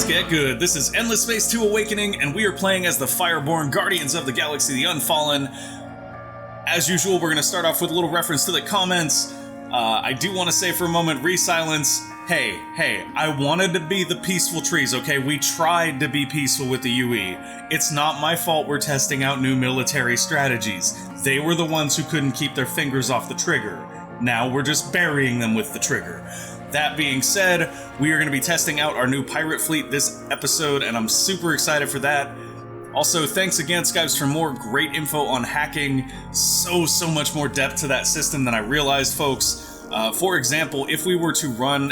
Let's get good. This is Endless Space 2 Awakening, and we are playing as the Fireborn Guardians of the Galaxy, the Unfallen. As usual, we're going to start off with a little reference to the comments. I do want to say for a moment, Resilence, hey, I wanted to be the peaceful trees, okay? We tried to be peaceful with the UE. It's not my fault we're testing out new military strategies. They were the ones who couldn't keep their fingers off the trigger. Now we're just burying them with the trigger. That being said, we are going to be testing out our new pirate fleet this episode, and I'm super excited for that. Also, thanks again, Skypes, for more great info on hacking. So much more depth to that system than I realized, folks. For example, if we were to run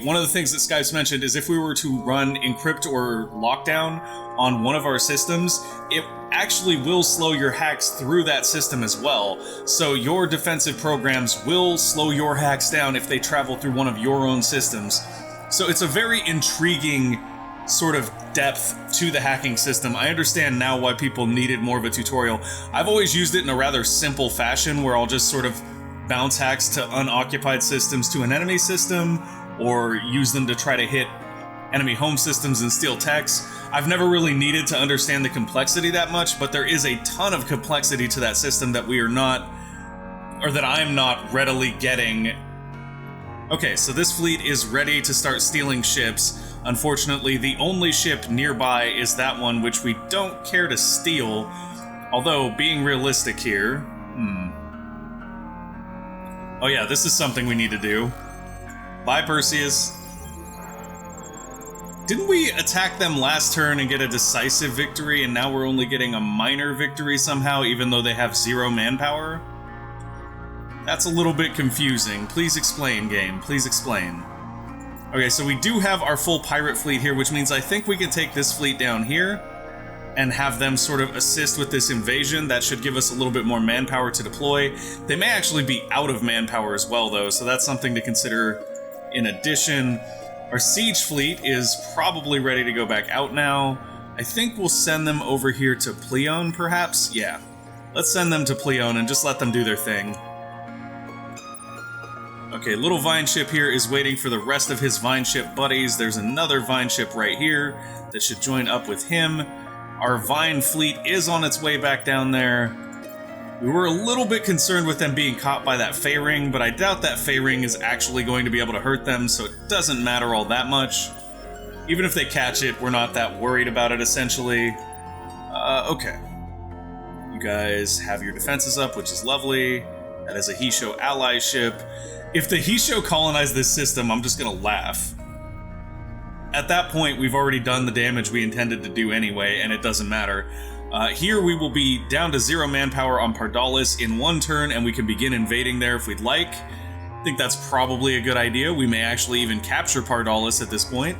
one of the things that Skypes mentioned is if we were to run encrypt or lockdown on one of our systems, it actually will slow your hacks through that system as well. So your defensive programs will slow your hacks down if they travel through one of your own systems. So it's a very intriguing sort of depth to the hacking system. I understand now why people needed more of a tutorial. I've always used it in a rather simple fashion where I'll just sort of bounce hacks to unoccupied systems to an enemy system, or use them to try to hit enemy home systems and steal techs. I've never really needed to understand the complexity that much, but there is a ton of complexity to that system that we are not, or that I'm not readily getting. Okay, so this fleet is ready to start stealing ships. Unfortunately, the only ship nearby is that one, which we don't care to steal. Although, being realistic here... Oh yeah, this is something we need to do. Bye, Perseus. Didn't we attack them last turn and get a decisive victory, and now we're only getting a minor victory somehow, even though they have 0 manpower? That's a little bit confusing. Please explain, game. Please explain. Okay, so we do have our full pirate fleet here, which means I think we can take this fleet down here and have them sort of assist with this invasion. That should give us a little bit more manpower to deploy. They may actually be out of manpower as well, though, so that's something to consider in addition. Our siege fleet is probably ready to go back out now. I think we'll send them over here to Pleon, perhaps? Yeah. Let's send them to Pleon and just let them do their thing. Okay, little Vine Ship here is waiting for the rest of his Vine Ship buddies. There's another Vine Ship right here that should join up with him. Our Vine fleet is on its way back down there. We were a little bit concerned with them being caught by that Fey Ring, but I doubt that Fey Ring is actually going to be able to hurt them, so it doesn't matter all that much. Even if they catch it, we're not that worried about it, essentially. Okay. You guys have your defenses up, which is lovely. That is a Hisho ally ship. If the Hisho colonize this system, I'm just gonna laugh. At that point, we've already done the damage we intended to do anyway, and it doesn't matter. Here we will be down to 0 manpower on Pardalis in 1 turn, and we can begin invading there if we'd like. I think that's probably a good idea. We may actually even capture Pardalis at this point.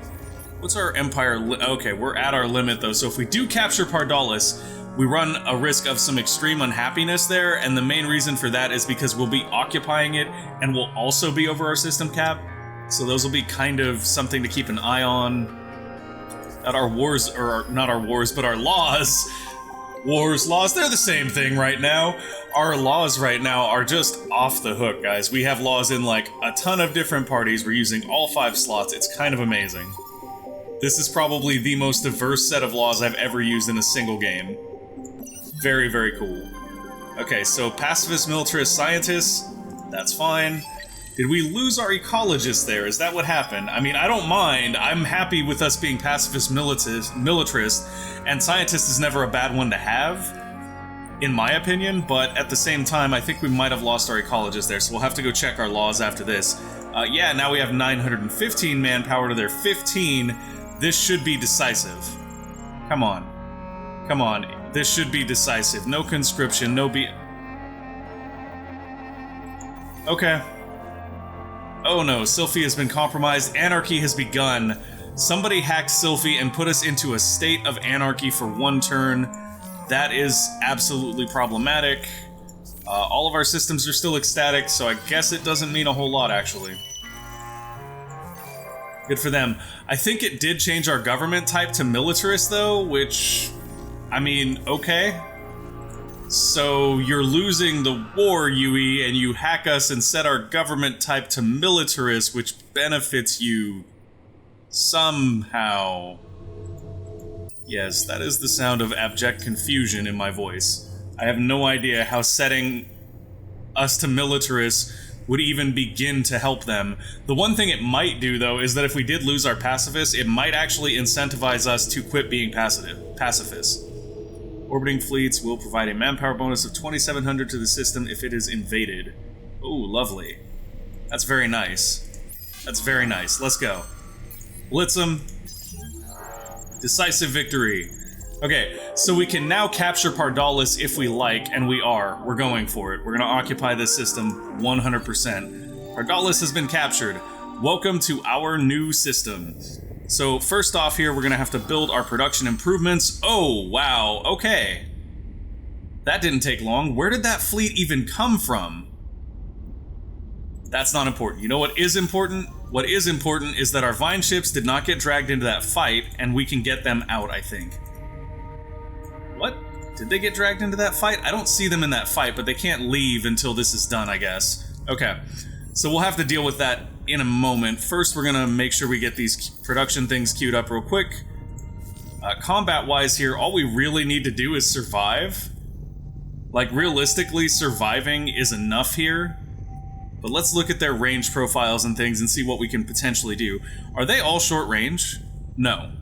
What's our empire okay, we're at our limit though, so if we do capture Pardalis, we run a risk of some extreme unhappiness there, and the main reason for that is because we'll be occupying it, and we'll also be over our system cap. So those will be kind of something to keep an eye on. At our wars, or not our wars, but our laws. Laws, they're the same thing right now. Our laws right now are just off the hook, guys. We have laws in like a ton of different parties. We're using all 5 slots. It's kind of amazing. This is probably the most diverse set of laws I've ever used in a single game. Very cool. Okay, so pacifist militarist scientists, that's fine. Did we lose our ecologist there? Is that what happened? I mean, I don't mind. I'm happy with us being pacifist militarist, and scientist is never a bad one to have, in my opinion, but at the same time, I think we might have lost our ecologist there, so we'll have to go check our laws after this. Yeah, now we have 915 manpower to their 15. This should be decisive. Come on. Come on. This should be decisive. No conscription, no Okay. Oh no, Sylphie has been compromised. Anarchy has begun. Somebody hacked Sylphie and put us into a state of anarchy for 1 turn. That is absolutely problematic. All of our systems are still ecstatic, so I guess it doesn't mean a whole lot, actually. Good for them. I think it did change our government type to militarist, though, which... I mean, okay. So you're losing the war, UE, and you hack us and set our government type to militarist, which benefits you somehow. Yes, that is the sound of abject confusion in my voice. I have no idea how setting us to militarists would even begin to help them. The one thing it might do, though, is that if we did lose our pacifists, it might actually incentivize us to quit being pacifists. Orbiting fleets will provide a manpower bonus of 2,700 to the system if it is invaded. Ooh, lovely. That's very nice. That's very nice. Let's go. Blitz them. Decisive victory. Okay, so we can now capture Pardalis if we like, and we are. We're going for it. We're going to occupy this system 100%. Pardalis has been captured. Welcome to our new system. So first off here, we're going to have to build our production improvements. Oh, wow. Okay. That didn't take long. Where did that fleet even come from? That's not important. You know what is important? What is important is that our Vine ships did not get dragged into that fight, and we can get them out, I think. What? Did they get dragged into that fight? I don't see them in that fight, but they can't leave until this is done, I guess. Okay, so we'll have to deal with that in a moment. First, we're gonna make sure we get these production things queued up real quick. Combat-wise here, all we really need to do is survive. Like, realistically, surviving is enough here. But let's look at their range profiles and things and see what we can potentially do. Are they all short range? No,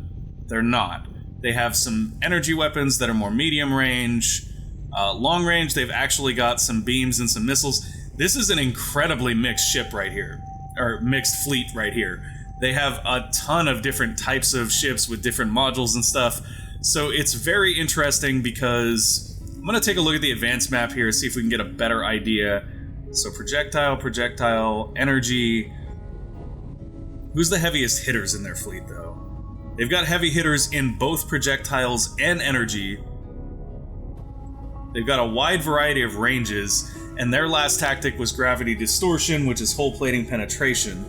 they're not. They have some energy weapons that are more medium range. Long range, they've actually got some beams and some missiles. This is an incredibly mixed ship right here. Or mixed fleet right here. They have a ton of different types of ships with different modules and stuff. So it's very interesting because I'm going to take a look at the advanced map here, see if we can get a better idea. So projectile, energy. Who's the heaviest hitters in their fleet, though? They've got heavy hitters in both projectiles and energy. They've got a wide variety of ranges, and their last tactic was gravity distortion, which is hull plating penetration.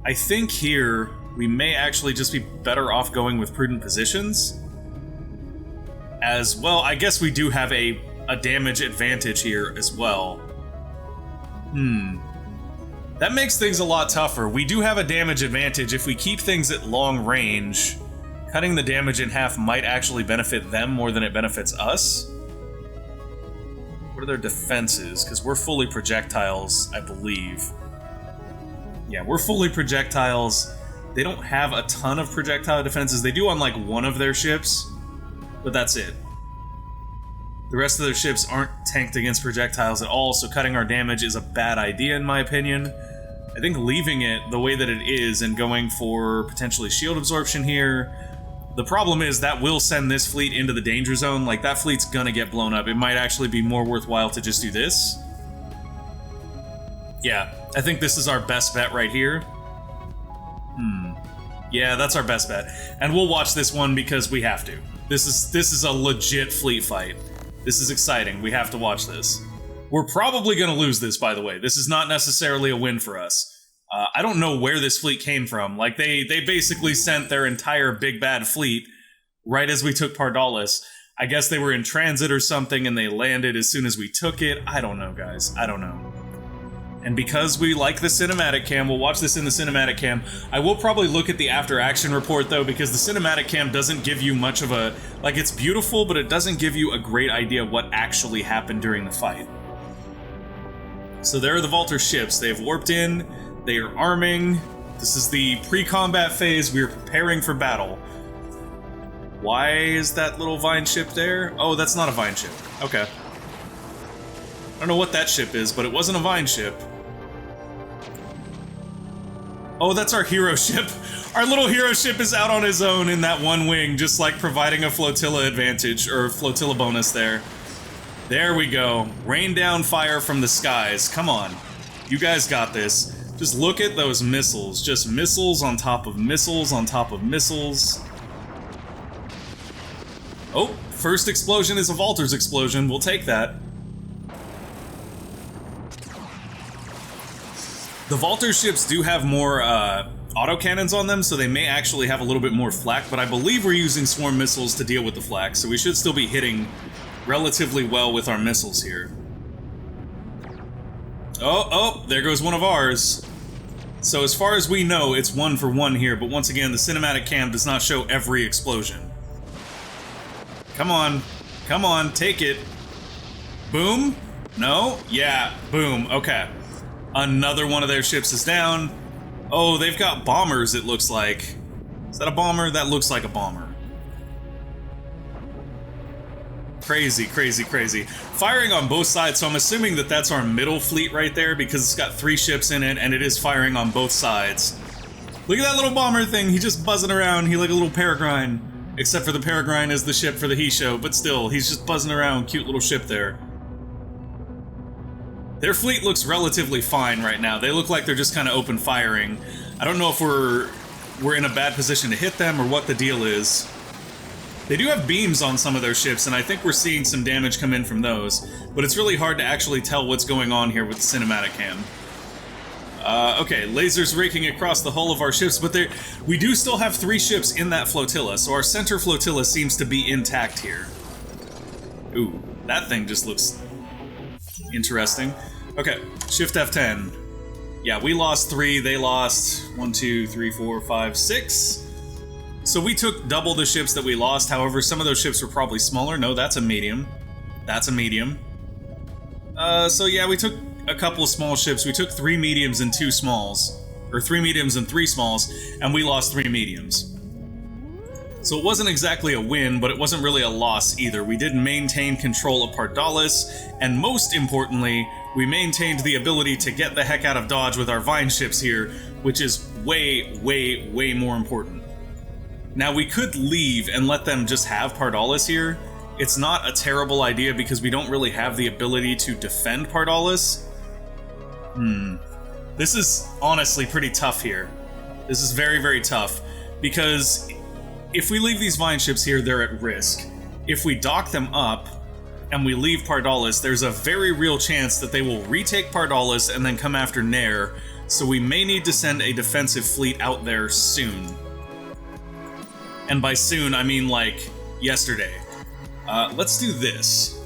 I think here we may actually just be better off going with prudent positions. As well, I guess we do have a damage advantage here as well. That makes things a lot tougher. We do have a damage advantage. If we keep things at long range, cutting the damage in half might actually benefit them more than it benefits us. What are their defenses? Because we're fully projectiles, I believe. Yeah, we're fully projectiles. They don't have a ton of projectile defenses. They do on like one of their ships, but that's it. The rest of their ships aren't tanked against projectiles at all, so cutting our damage is a bad idea in my opinion. I think leaving it the way that it is and going for potentially shield absorption here. The problem is that will send this fleet into the danger zone. Like, that fleet's gonna get blown up. It might actually be more worthwhile to just do this. Yeah, I think this is our best bet right here. Yeah, that's our best bet. And we'll watch this one because we have to. This is a legit fleet fight. This is exciting. We have to watch this. We're probably going to lose this, by the way. This is not necessarily a win for us. I don't know where this fleet came from. Like, they basically sent their entire big bad fleet right as we took Pardalis. I guess they were in transit or something and they landed as soon as we took it. I don't know, guys. I don't know. And because we like the cinematic cam, we'll watch this in the cinematic cam. I will probably look at the after action report though, because the cinematic cam doesn't give you much of a, like, it's beautiful, but it doesn't give you a great idea what actually happened during the fight. So there are the Vaulter ships. They've warped in, they are arming. This is the pre-combat phase. We are preparing for battle. Why is that little Vine ship there? Oh, that's not a Vine ship. Okay. I don't know what that ship is, but it wasn't a Vine ship. Oh, that's our hero ship. Our little hero ship is out on his own in that one wing, just like providing a flotilla advantage, or flotilla bonus there. There we go. Rain down fire from the skies. Come on. You guys got this. Just look at those missiles. Just missiles on top of missiles on top of missiles. Oh, first explosion is a Vaulter's explosion. We'll take that. The Vaulter ships do have more autocannons on them, so they may actually have a little bit more flak, but I believe we're using swarm missiles to deal with the flak, so we should still be hitting relatively well with our missiles here. Oh, there goes one of ours. So as far as we know, it's 1 for 1 here, but once again, the cinematic cam does not show every explosion. Come on. Come on, take it. Boom? No? Yeah, boom. Okay. Another one of their ships is down. Oh, they've got bombers, it looks like. Is that a bomber? That looks like a bomber. Crazy, crazy, crazy. Firing on both sides, so I'm assuming that that's our middle fleet right there because it's got 3 ships in it and it is firing on both sides. Look at that little bomber thing, he's just buzzing around, he like a little peregrine. Except for the peregrine is the ship for the he show, but still, he's just buzzing around, cute little ship there. Their fleet looks relatively fine right now. They look like they're just kind of open firing. I don't know if we're in a bad position to hit them or what the deal is. They do have beams on some of their ships, and I think we're seeing some damage come in from those, but it's really hard to actually tell what's going on here with the cinematic cam. Okay, lasers raking across the hull of our ships, but we do still have 3 ships in that flotilla, so our center flotilla seems to be intact here. Ooh, that thing just looks interesting. Okay, shift F10. Yeah, we lost 3, they lost 1, 2, 3, 4, 5, 6. So we took double the ships that we lost, however, some of those ships were probably smaller. No, that's a medium. That's a medium. So yeah, we took a couple of small ships. We took 3 mediums and 2 smalls. Or 3 mediums and 3 smalls, and we lost 3 mediums. So it wasn't exactly a win, but it wasn't really a loss either. We did maintain control of Pardalis, and most importantly, we maintained the ability to get the heck out of dodge with our Vine ships here, which is way, way, way more important. Now, we could leave and let them just have Pardalis here. It's not a terrible idea because we don't really have the ability to defend Pardalis. This is honestly pretty tough here. This is very, very tough. Because if we leave these Vine ships here, they're at risk. If we dock them up and we leave Pardalis, there's a very real chance that they will retake Pardalis and then come after Nair. So we may need to send a defensive fleet out there soon. And by soon, I mean like yesterday. Let's do this.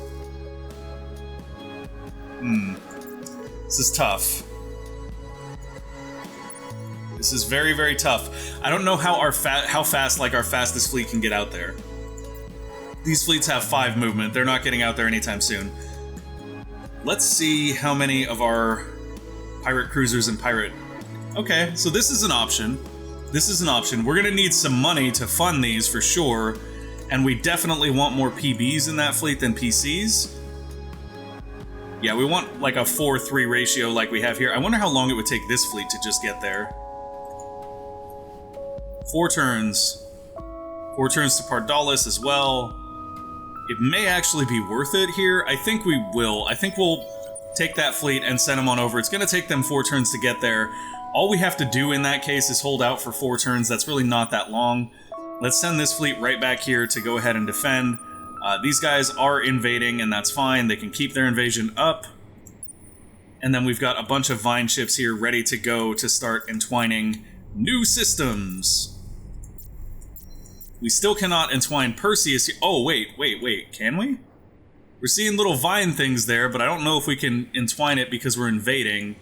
This is tough. This is very, very tough. I don't know how fast like our fastest fleet can get out there. These fleets have 5 movement. They're not getting out there anytime soon. Let's see how many of our pirate cruisers and pirate... Okay, so this is an option. This is an option. We're gonna need some money to fund these for sure, and we definitely want more PBs in that fleet than PCs. Yeah, we want like a 4-3 ratio like we have here. I wonder how long it would take this fleet to just get there. 4 turns. 4 turns to Pardalis as well. It may actually be worth it here. I think we will. I think we'll take that fleet and send them on over. It's gonna take them 4 turns to get there. All we have to do in that case is hold out for 4 turns. That's really not that long. Let's send this fleet right back here to go ahead and defend. These guys are invading, and that's fine. They can keep their invasion up. And then we've got a bunch of Vine ships here ready to go to start entwining new systems. We still cannot entwine Perseus here. Oh, wait. Can we? We're seeing little Vine things there, but I don't know if we can entwine it because we're invading.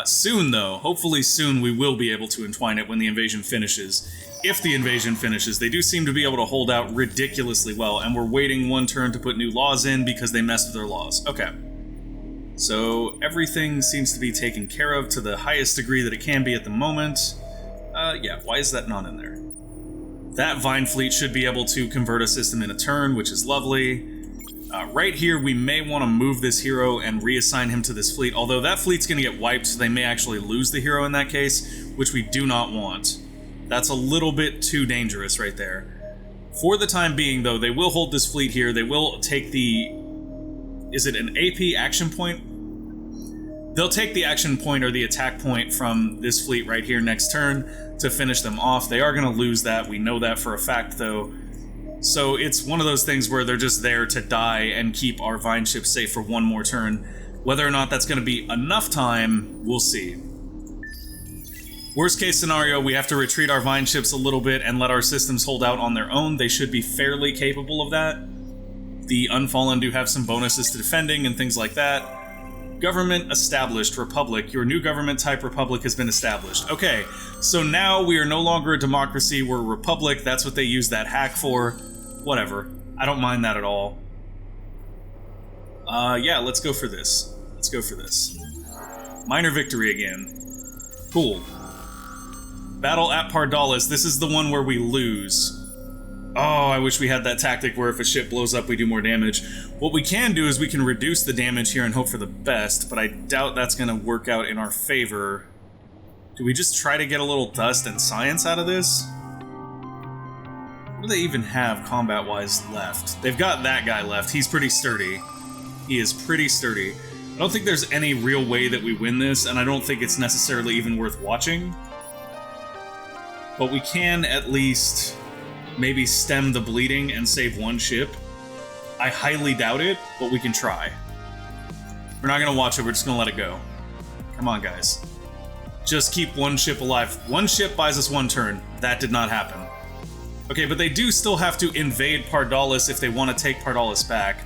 Soon, though, hopefully soon, we will be able to entwine it when the invasion finishes. If the invasion finishes, they do seem to be able to hold out ridiculously well, and we're waiting 1 turn to put new laws in because they messed with their laws. Okay. So, everything seems to be taken care of to the highest degree that it can be at the moment. Yeah, why is that not in there? That Vine fleet should be able to convert a system in a turn, which is lovely. Right here, we may want to move this hero and reassign him to this fleet, although that fleet's going to get wiped, so they may actually lose the hero in that case, which we do not want. That's a little bit too dangerous right there. For the time being, though, they will hold this fleet here. They will take the... Is it an AP action point? They'll take the action point or the attack point from this fleet right here next turn to finish them off. They are going to lose that. We know that for a fact, though. So it's one of those things where they're just there to die and keep our Vine ships safe for 1 more turn. Whether or not that's going to be enough time, we'll see. Worst case scenario, we have to retreat our Vine ships a little bit and let our systems hold out on their own. They should be fairly capable of that. The Unfallen do have some bonuses to defending and things like that. Government established. Republic. Your new government type republic has been established. Okay, so now we are no longer a democracy, we're a republic. That's what they use that hack for. Whatever. I don't mind that at all. Yeah, let's go for this. Let's go for this. Minor victory again. Cool. Battle at Pardalis. This is the one where we lose. Oh, I wish we had that tactic where if a ship blows up, we do more damage. What we can do is we can reduce the damage here and hope for the best, but I doubt that's going to work out in our favor. Do we just try to get a little dust and science out of this? What do they even have combat-wise left? They've got that guy left. He's pretty sturdy. He is pretty sturdy. I don't think there's any real way that we win this, and I don't think it's necessarily even worth watching. But we can at least maybe stem the bleeding and save one ship. I highly doubt it, but we can try. We're not going to watch it, we're just going to let it go. Come on, guys. Just keep one ship alive. One ship buys us one turn. That did not happen. Okay, but they do still have to invade Pardalis if they want to take Pardalis back.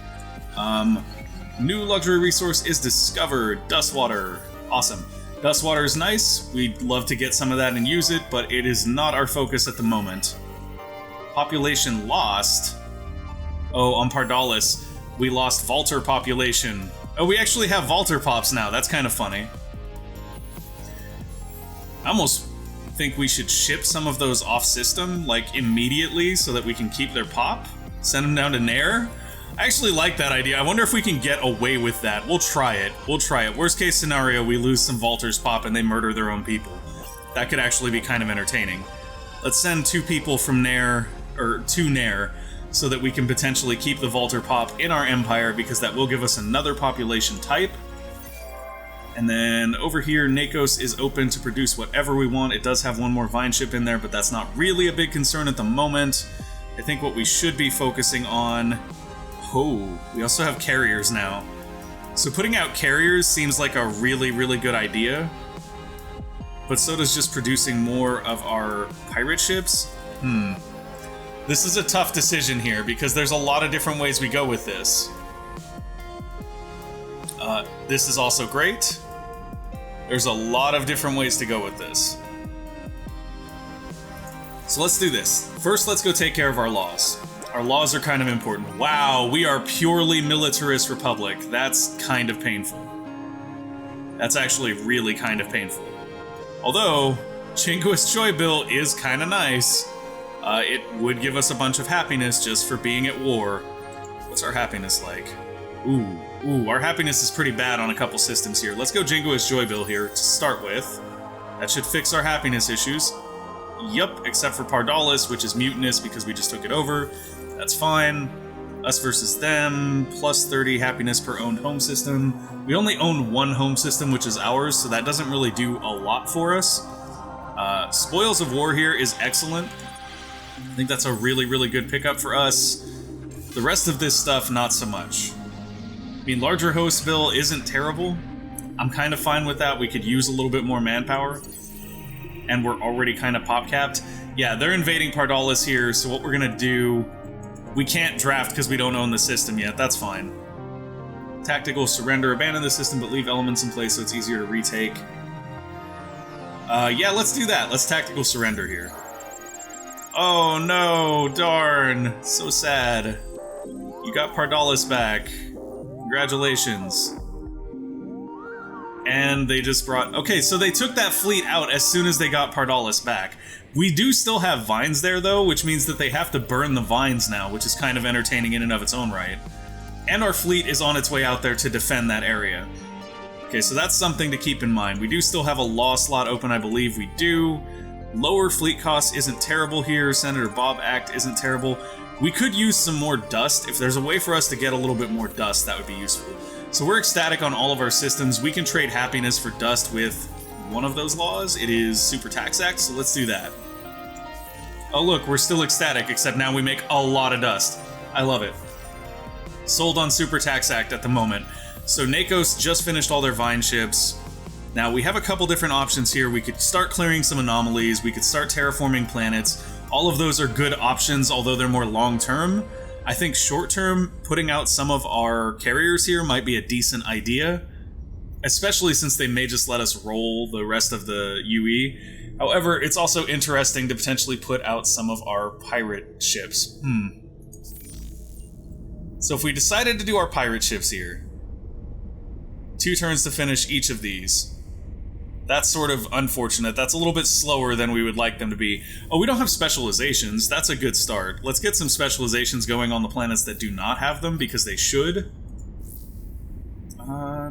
New luxury resource is discovered. Dustwater. Awesome. Dustwater is nice. We'd love to get some of that and use it, but it is not our focus at the moment. Population lost. Oh, on Pardalis, we lost Vaulter population. Oh, we actually have Vaulter pops now. That's kind of funny. I almost think we should ship some of those off-system, like, immediately so that we can keep their pop. Send them down to Nair. I actually like that idea. I wonder if we can get away with that. We'll try it. We'll try it. Worst case scenario, we lose some Vaulters pop and they murder their own people. That could actually be kind of entertaining. Let's send 2 people from Nair, or to Nair, so that we can potentially keep the Vaulter pop in our empire, because that will give us another population type. And then over here, Nakos is open to produce whatever we want. It does have one more Vine ship in there, but that's not really a big concern at the moment. I think what we should be focusing on... Oh, we also have carriers now. So putting out carriers seems like a really, really good idea. But so does just producing more of our pirate ships. This is a tough decision here, because there's a lot of different ways we go with this. This is also great. There's a lot of different ways to go with this. So let's do this. First, let's go take care of our laws. Our laws are kind of important. Wow, we are purely militarist republic. That's kind of painful. That's actually really kind of painful. Although, Jingoist Joy Bill is kind of nice. It would give us a bunch of happiness just for being at war. What's our happiness like? Ooh, our happiness is pretty bad on a couple systems here. Let's go Jingoist Joy Bill here to start with. That should fix our happiness issues. Yup, except for Pardalis, which is mutinous because we just took it over. That's fine. Us versus them, plus 30 happiness per owned home system. We only own one home system, which is ours, so that doesn't really do a lot for us. Spoils of War here is excellent. I think that's a really, really good pickup for us. The rest of this stuff, not so much. I mean, larger host bill isn't terrible. I'm kind of fine with that. We could use a little bit more manpower. And we're already kind of pop-capped. Yeah, they're invading Pardalis here, so what we're gonna do... We can't draft because we don't own the system yet, that's fine. Tactical surrender, abandon the system but leave elements in place so it's easier to retake. Yeah, let's do that. Let's tactical surrender here. Oh no, darn. So sad. You got Pardalis back. Congratulations. And they just brought... Okay, so they took that fleet out as soon as they got Pardalis back. We do still have vines there, though, which means that they have to burn the vines now, which is kind of entertaining in and of its own right. And our fleet is on its way out there to defend that area. Okay, so that's something to keep in mind. We do still have a law slot open, I believe we do. Lower fleet costs isn't terrible here. Senator Bob Act isn't terrible. We could use some more dust. If there's a way for us to get a little bit more dust, that would be useful. So we're ecstatic on all of our systems. We can trade happiness for dust with one of those laws. It is Super Tax Act, so let's do that. Oh look, we're still ecstatic, except now we make a lot of dust. I love it. Sold on Super Tax Act at the moment. So Nakos just finished all their Vine ships. Now we have a couple different options here. We could start clearing some anomalies. We could start terraforming planets. All of those are good options, although they're more long-term. I think short-term, putting out some of our carriers here might be a decent idea, especially since they may just let us roll the rest of the UE. However, it's also interesting to potentially put out some of our pirate ships. So if we decided to do our pirate ships here, 2 turns to finish each of these. That's sort of unfortunate. That's a little bit slower than we would like them to be. Oh, we don't have specializations. That's a good start. Let's get some specializations going on the planets that do not have them, because they should.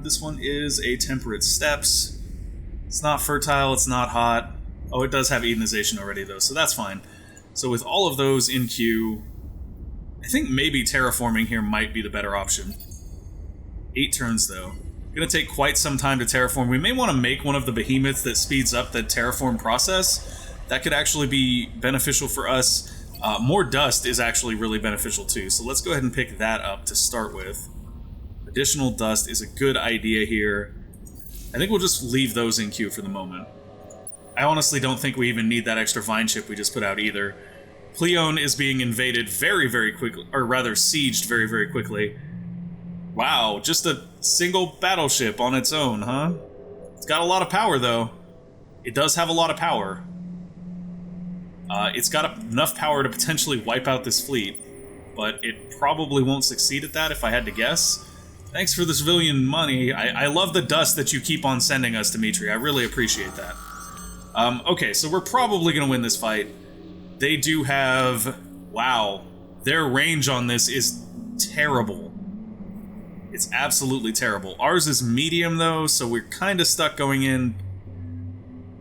This one is a temperate steppes. It's not fertile, it's not hot. Oh, it does have Edenization already, though, so that's fine. So with all of those in queue, I think maybe terraforming here might be the better option. 8 turns, though. Gonna take quite some time to terraform. We may want to make one of the behemoths that speeds up the terraform process. That could actually be beneficial for us. More dust is actually really beneficial, too, so let's go ahead and pick that up to start with. Additional dust is a good idea here. I think we'll just leave those in queue for the moment. I honestly don't think we even need that extra vine ship we just put out either. Cleone is being invaded very, very quickly, or rather sieged very, very quickly. Wow, just a single battleship on its own, huh? It's got a lot of power, though. It does have a lot of power. It's got enough power to potentially wipe out this fleet, but it probably won't succeed at that if I had to guess. Thanks for the civilian money. I love the dust that you keep on sending us, Dimitri. I really appreciate that. Okay, so we're probably going to win this fight. They do have... Wow. Their range on this is terrible. It's absolutely terrible. Ours is medium, though, so we're kind of stuck going in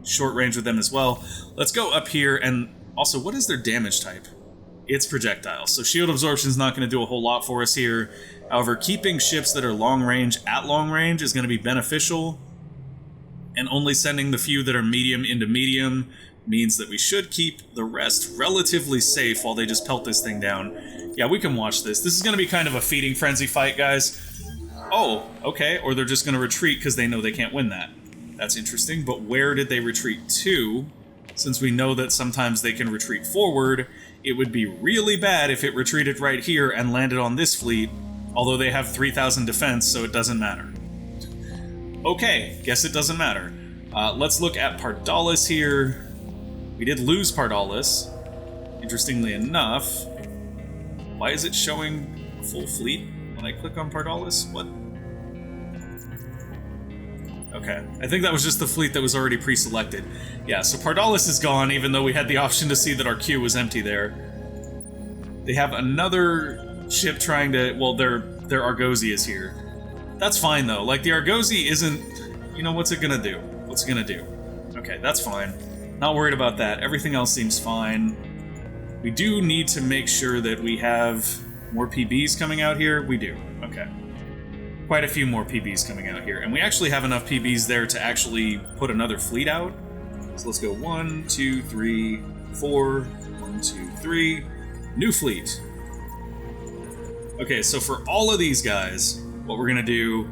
short range with them as well. Let's go up here, and also, what is their damage type? It's projectile, so shield absorption is not going to do a whole lot for us here. However, keeping ships that are long range at long range is going to be beneficial, and only sending the few that are medium into medium means that we should keep the rest relatively safe while they just pelt this thing down. Yeah, we can watch this. This is going to be kind of a feeding frenzy fight, guys. Oh, okay, or they're just going to retreat because they know they can't win that. That's interesting, but where did they retreat to? Since we know that sometimes they can retreat forward, it would be really bad if it retreated right here and landed on this fleet, although they have 3,000 defense, so it doesn't matter. Okay, guess it doesn't matter. Let's look at Pardalis here. We did lose Pardalis, interestingly enough. Why is it showing a full fleet when I click on Pardalis? What? Okay, I think that was just the fleet that was already pre-selected. Yeah, so Pardalis is gone, even though we had the option to see that our queue was empty there. They have another ship trying to... Well, their Argosy is here. That's fine, though. Like, the Argosy isn't... You know, what's it gonna do? What's it gonna do? Okay, that's fine. Not worried about that. Everything else seems fine. We do need to make sure that we have more PBs coming out here. We do. Okay. Quite a few more PBs coming out here. And we actually have enough PBs there to actually put another fleet out. So let's go 1, 2, 3, 4. 1, 2, 3. New fleet. Okay, so for all of these guys, what we're gonna do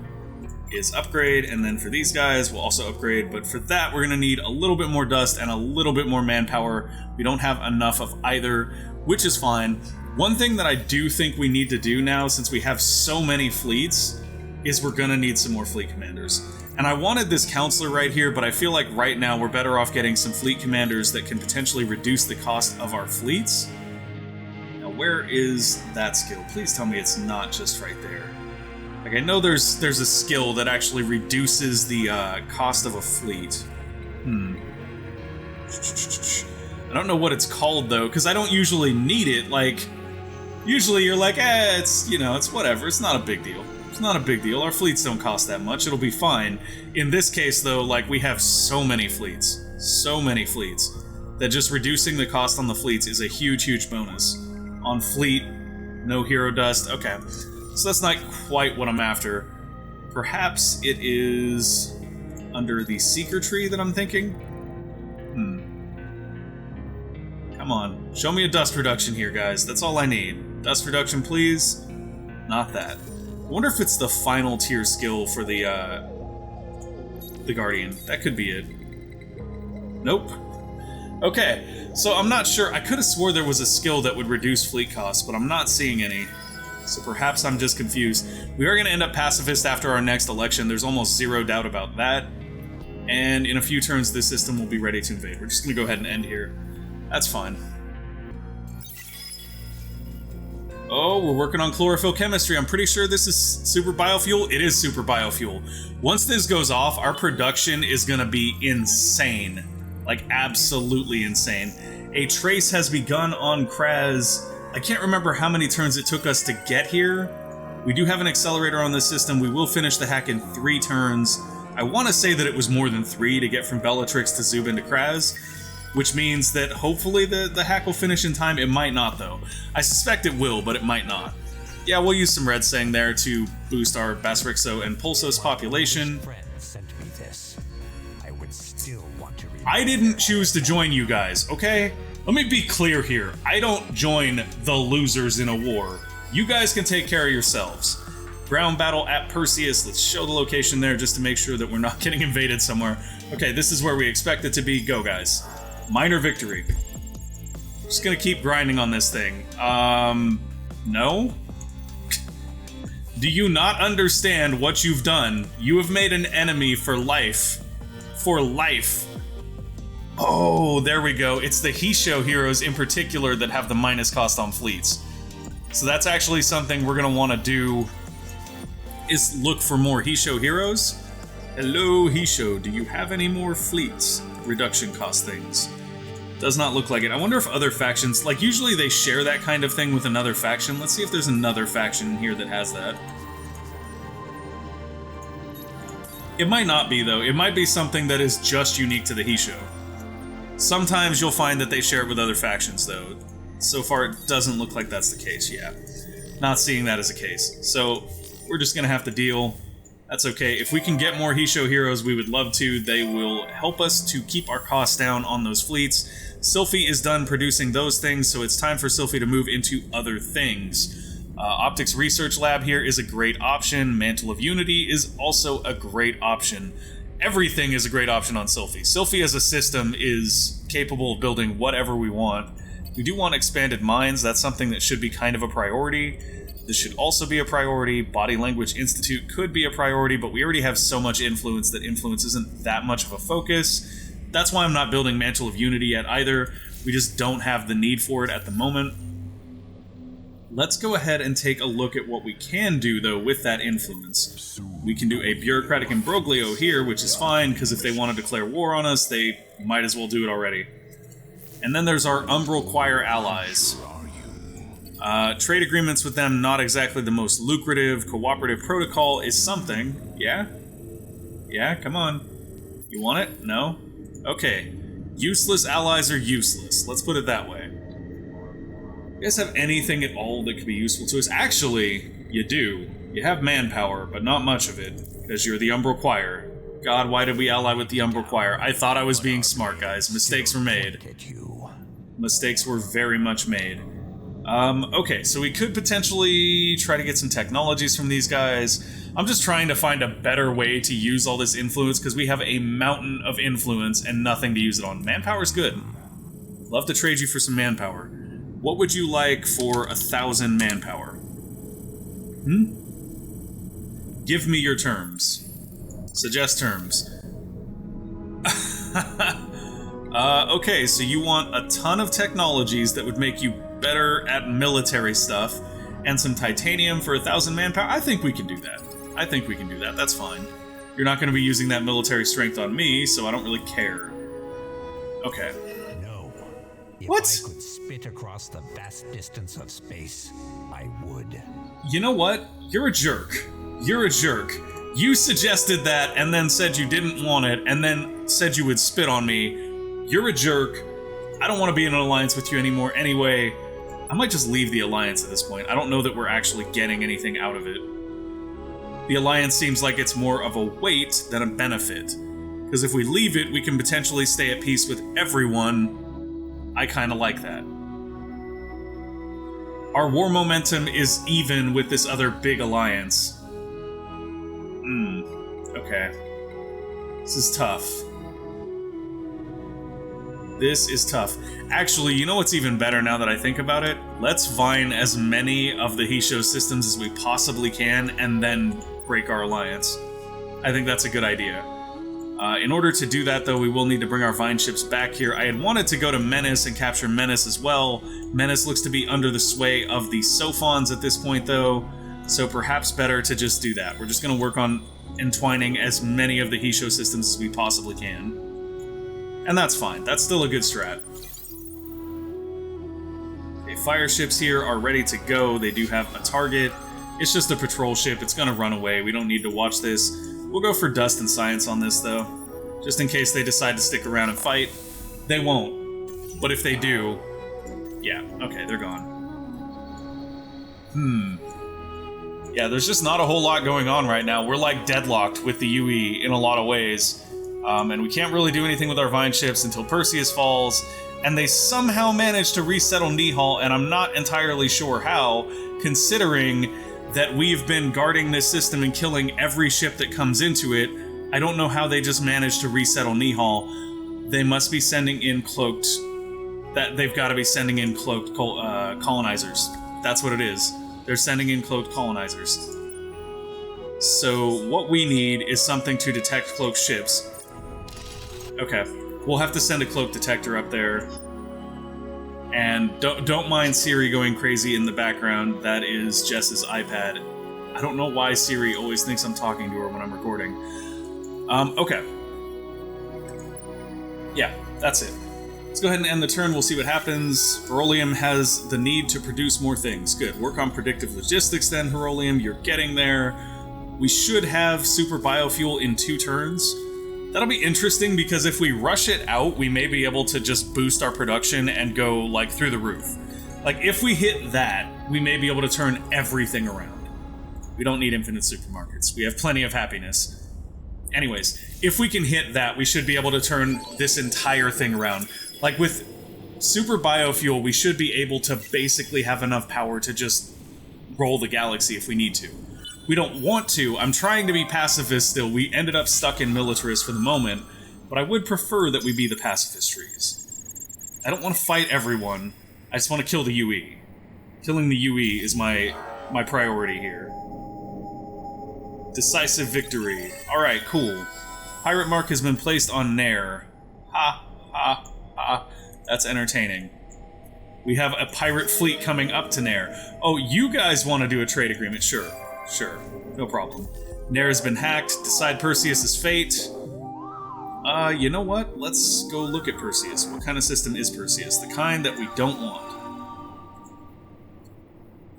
is upgrade, and then for these guys, we'll also upgrade, but for that, we're gonna need a little bit more dust and a little bit more manpower. We don't have enough of either, which is fine. One thing that I do think we need to do now, since we have so many fleets, is we're gonna need some more fleet commanders. And I wanted this counselor right here, but I feel like right now we're better off getting some fleet commanders that can potentially reduce the cost of our fleets. Now, where is that skill? Please tell me it's not just right there. Like, I know there's a skill that actually reduces the cost of a fleet. I don't know what it's called, though, because I don't usually need it. Like, usually you're like, it's, you know, it's whatever. It's not a big deal. It's not a big deal. Our fleets don't cost that much. It'll be fine. In this case, though, like, we have so many fleets, that just reducing the cost on the fleets is a huge, huge bonus. On fleet, no hero dust. Okay. So that's not quite what I'm after. Perhaps it is under the Seeker tree that I'm thinking? Come on. Show me a dust reduction here, guys. That's all I need. Dust reduction, please. Not that. I wonder if it's the final tier skill for the Guardian. That could be it. Nope. Okay, so I'm not sure. I could have swore there was a skill that would reduce fleet costs, but I'm not seeing any. So perhaps I'm just confused. We are going to end up pacifist after our next election. There's almost zero doubt about that. And in a few turns, this system will be ready to invade. We're just going to go ahead and end here. That's fine. Oh, we're working on chlorophyll chemistry. I'm pretty sure this is super biofuel. It is super biofuel. Once this goes off, our production is going to be insane. Like, absolutely insane. A trace has begun on Kraz. I can't remember how many turns it took us to get here. We do have an accelerator on this system. We will finish the hack in 3 turns. I want to say that it was more than 3 to get from Bellatrix to Zubin to Kraz, which means that hopefully the hack will finish in time. It might not, though. I suspect it will, but it might not. Yeah, we'll use some Red Sang there to boost our Basrixo and Pulsos population. I didn't choose to join you guys, okay? Let me be clear here. I don't join the losers in a war. You guys can take care of yourselves. Ground battle at Perseus. Let's show the location there just to make sure that we're not getting invaded somewhere. Okay, this is where we expect it to be. Go, guys. Minor victory. Just gonna keep grinding on this thing. No? Do you not understand what you've done? You have made an enemy for life. For life. Oh, there we go. It's the Hisho heroes in particular that have the minus cost on fleets. So that's actually something we're gonna want to do, is look for more Hisho heroes. Hello, Hisho. Do you have any more fleets? Reduction cost things. Does not look like it. I wonder if other factions, like usually they share that kind of thing with another faction. Let's see if there's another faction here that has that. It might not be, though. It might be something that is just unique to the Hisho. Sometimes you'll find that they share it with other factions, though. So far, it doesn't look like that's the case, yeah. Not seeing that as a case. So, we're just gonna have to deal. That's okay. If we can get more Hisho heroes, we would love to. They will help us to keep our costs down on those fleets. Sylphie is done producing those things, so it's time for Sylphie to move into other things. Optics Research Lab here is a great option. Mantle of Unity is also a great option. Everything is a great option on Sylphie. Sylphie as a system is capable of building whatever we want. We do want expanded minds. That's something that should be kind of a priority. This should also be a priority. Body Language Institute could be a priority, but we already have so much influence that influence isn't that much of a focus. That's why I'm not building Mantle of Unity yet either. We just don't have the need for it at the moment. Let's go ahead and take a look at what we can do, though, with that influence. We can do a Bureaucratic Imbroglio here, which is fine, because if they want to declare war on us, they might as well do it already. And then there's our Umbral Choir allies. Trade agreements with them, not exactly the most lucrative. Cooperative protocol is something. Yeah? Yeah, come on. You want it? No? Okay. Useless allies are useless. Let's put it that way. You guys have anything at all that could be useful to us? Actually, you do. You have manpower, but not much of it, because you're the Umbral Choir. God, why did we ally with the Umbral Choir? I thought I was being smart, guys. Mistakes were made. Mistakes were very much made. Okay, so we could potentially try to get some technologies from these guys. I'm just trying to find a better way to use all this influence, because we have a mountain of influence and nothing to use it on. Manpower's good. Love to trade you for some manpower. What would you like for 1,000 manpower? Give me your terms. Suggest terms. Okay, so you want a ton of technologies that would make you better at military stuff, and some titanium for 1,000 manpower? I think we can do that. I think we can do that. That's fine. You're not going to be using that military strength on me, so I don't really care. Okay. No. If What? I could spit across the vast distance of space, I would. You know what? You're a jerk. You're a jerk. You suggested that and then said you didn't want it and then said you would spit on me. You're a jerk. I don't want to be in an alliance with you anymore anyway. I might just leave the alliance at this point. I don't know that we're actually getting anything out of it. The alliance seems like it's more of a weight than a benefit. Because if we leave it, we can potentially stay at peace with everyone. I kind of like that. Our war momentum is even with this other big alliance. Okay. This is tough. This is tough. Actually, you know what's even better now that I think about it? Let's vine as many of the Hisho systems as we possibly can and then break our alliance. I think that's a good idea. In order to do that, though, we will need to bring our Vine ships back here. I had wanted to go to Menace and capture Menace as well. Menace looks to be under the sway of the Sophons at this point, though, so perhaps better to just do that. We're just going to work on entwining as many of the Hisho systems as we possibly can. And that's fine. That's still a good strat. Okay, fire ships here are ready to go. They do have a target. It's just a patrol ship. It's going to run away. We don't need to watch this. We'll go for Dust and Science on this, though. Just in case they decide to stick around and fight. They won't. But if they do... yeah, okay, they're gone. Yeah, there's just not a whole lot going on right now. We're, like, deadlocked with the UE in a lot of ways. And we can't really do anything with our Vine ships until Perseus falls. And they somehow managed to resettle Nihal, and I'm not entirely sure how, considering that we've been guarding this system and killing every ship that comes into it. I don't know how they just managed to resettle Nihal. They must be sending in cloaked... they've got to be sending in cloaked colonizers. That's what it is. They're sending in cloaked colonizers. So what we need is something to detect cloaked ships. Okay, we'll have to send a cloak detector up there. And don't mind Siri going crazy in the background. That is Jess's iPad. I don't know why Siri always thinks I'm talking to her when I'm recording. Okay. Yeah, that's it. Let's go ahead and end the turn. We'll see what happens. Herolium has the need to produce more things. Good. Work on predictive logistics then, Herolium. You're getting there. We should have super biofuel in 2 turns. That'll be interesting because if we rush it out, we may be able to just boost our production and go, like, through the roof. Like, if we hit that, we may be able to turn everything around. We don't need infinite supermarkets. We have plenty of happiness. Anyways, if we can hit that, we should be able to turn this entire thing around. Like, with super biofuel, we should be able to basically have enough power to just roll the galaxy if we need to. We don't want to. I'm trying to be pacifist still. We ended up stuck in militarist for the moment, but I would prefer that we be the pacifist trees. I don't want to fight everyone. I just want to kill the UE. Killing the UE is my priority here. Decisive victory. Alright, cool. Pirate mark has been placed on Nair. Ha, ha, ha. That's entertaining. We have a pirate fleet coming up to Nair. Oh, you guys want to do a trade agreement? Sure. Sure, no problem. Nair has been hacked. Decide Perseus' fate. You know what? Let's go look at Perseus. What kind of system is Perseus? The kind that we don't want.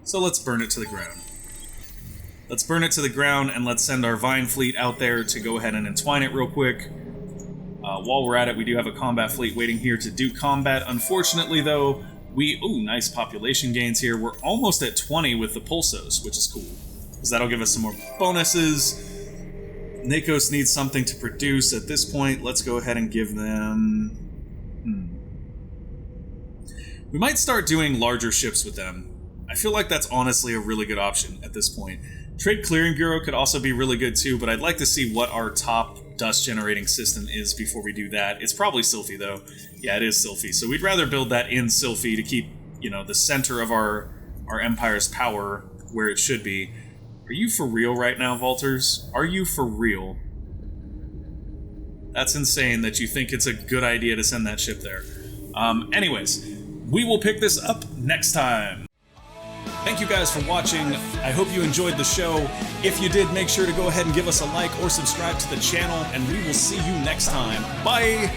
So let's burn it to the ground. Let's burn it to the ground, and let's send our Vine fleet out there to go ahead and entwine it real quick. While we're at it, we do have a combat fleet waiting here to do combat. Unfortunately, though, ooh, nice population gains here. We're almost at 20 with the Pulsos, which is cool. Because that'll give us some more bonuses. Nakos needs something to produce at this point. Let's go ahead and give them... We might start doing larger ships with them. I feel like that's honestly a really good option at this point. Trade Clearing Bureau could also be really good too, but I'd like to see what our top dust-generating system is before we do that. It's probably Sylphy, though. Yeah, it is Sylphy. So we'd rather build that in Sylphy to keep, you know, the center of our Empire's power where it should be. Are you for real right now, Valters? Are you for real? That's insane that you think it's a good idea to send that ship there. Anyways, we will pick this up next time. Thank you guys for watching. I hope you enjoyed the show. If you did, make sure to go ahead and give us a like or subscribe to the channel, and we will see you next time. Bye!